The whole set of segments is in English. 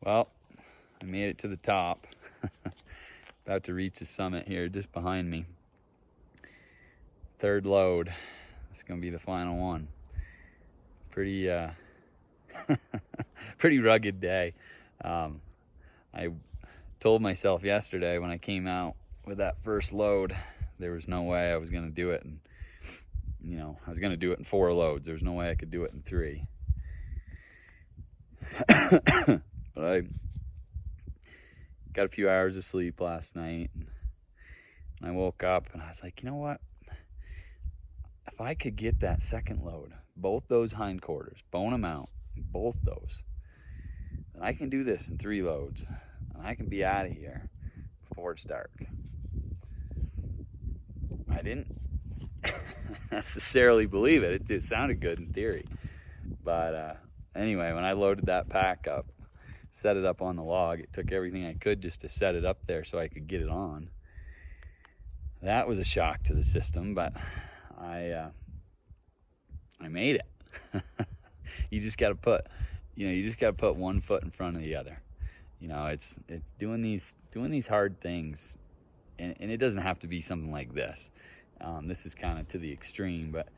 Well, I made it to the top. About to reach the summit here, just behind me. Third load. It's gonna be the final one. Pretty pretty rugged day. I told myself yesterday when I came out with that first load, there was no way I was gonna do it, and I was gonna do it in 4 loads. There's no way I could do it in 3. But I got a few hours of sleep last night, and I woke up and I was like, you know what? If I could get that second load, both those hindquarters, bone them out, both those, then I can do this in 3 loads, and I can be out of here before it's dark. I didn't necessarily believe it. It just sounded good in theory. But anyway, when I loaded that pack up, set it up on the log, it took everything I could just to set it up there so I could get it on. That was a shock to the system, but I made it. You just got to put one foot in front of the other. It's doing these hard things, and it doesn't have to be something like this. This is kind of to the extreme, but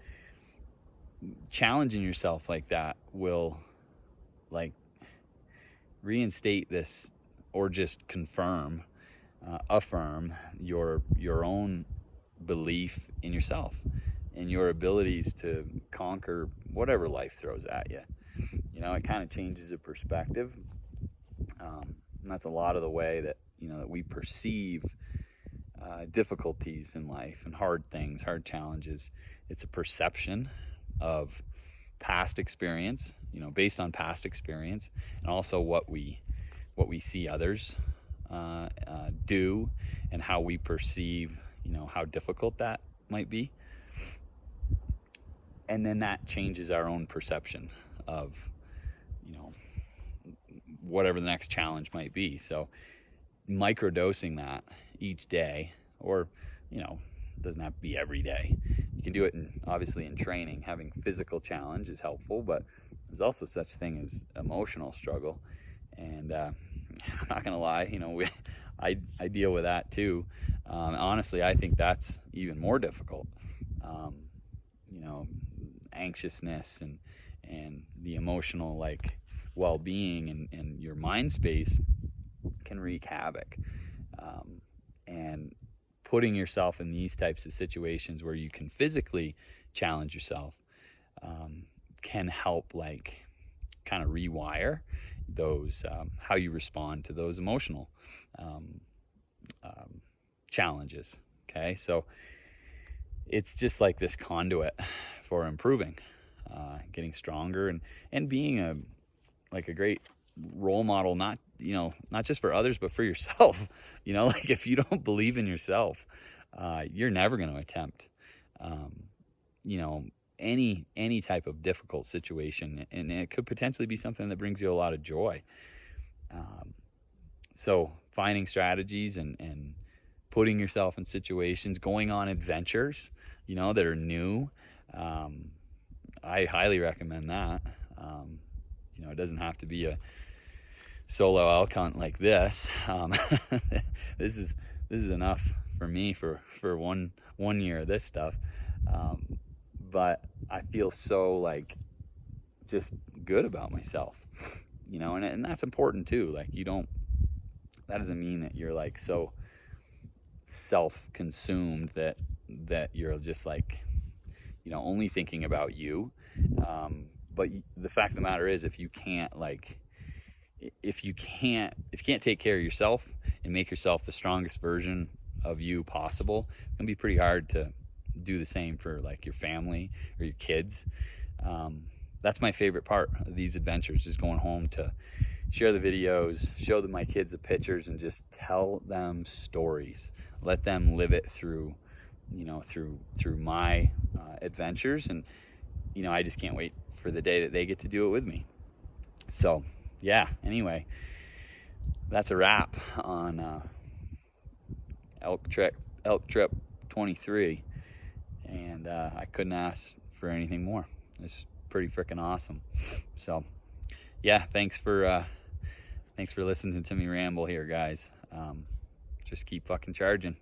challenging yourself like that will reinstate this, or just affirm your own belief in yourself and your abilities to conquer whatever life throws at you. It kind of changes the perspective, and that's a lot of the way that that we perceive difficulties in life and hard things, hard challenges. It's a perception of past experience, based on past experience, and also what we see others do, and how we perceive, how difficult that might be. And then that changes our own perception of, whatever the next challenge might be. So microdosing that each day, or, it doesn't have to be every day. You can do it obviously in training. Having physical challenge is helpful, but there's also such thing as emotional struggle. And I'm not gonna lie, I deal with that too. Honestly, I think that's even more difficult. Anxiousness and the emotional well-being and your mind space can wreak havoc. And putting yourself in these types of situations where you can physically challenge yourself can help kind of rewire those how you respond to those emotional challenges. Okay, so it's just like this conduit for improving, getting stronger, and being a great role model, not just for others, but for yourself. If you don't believe in yourself, you're never going to attempt any type of difficult situation, and it could potentially be something that brings you a lot of joy. So finding strategies and putting yourself in situations, going on adventures that are new, I highly recommend that. It doesn't have to be a solo elk hunt like this. This is enough for me for one year of this stuff. But I feel so just good about myself, and that's important too. That doesn't mean that you're so self-consumed that you're just only thinking about you. But the fact of the matter is, if you can't take care of yourself and make yourself the strongest version of you possible, it's gonna be pretty hard to do the same for your family or your kids. That's my favorite part of these adventures, is going home to share the videos, show my kids the pictures, and just tell them stories. Let them live it through my adventures, and I just can't wait for the day that they get to do it with me. So yeah, anyway, that's a wrap on elk trip 23, and I couldn't ask for anything more. It's pretty freaking awesome. So yeah, thanks for Thanks for listening to me ramble here, guys. Just keep fucking charging.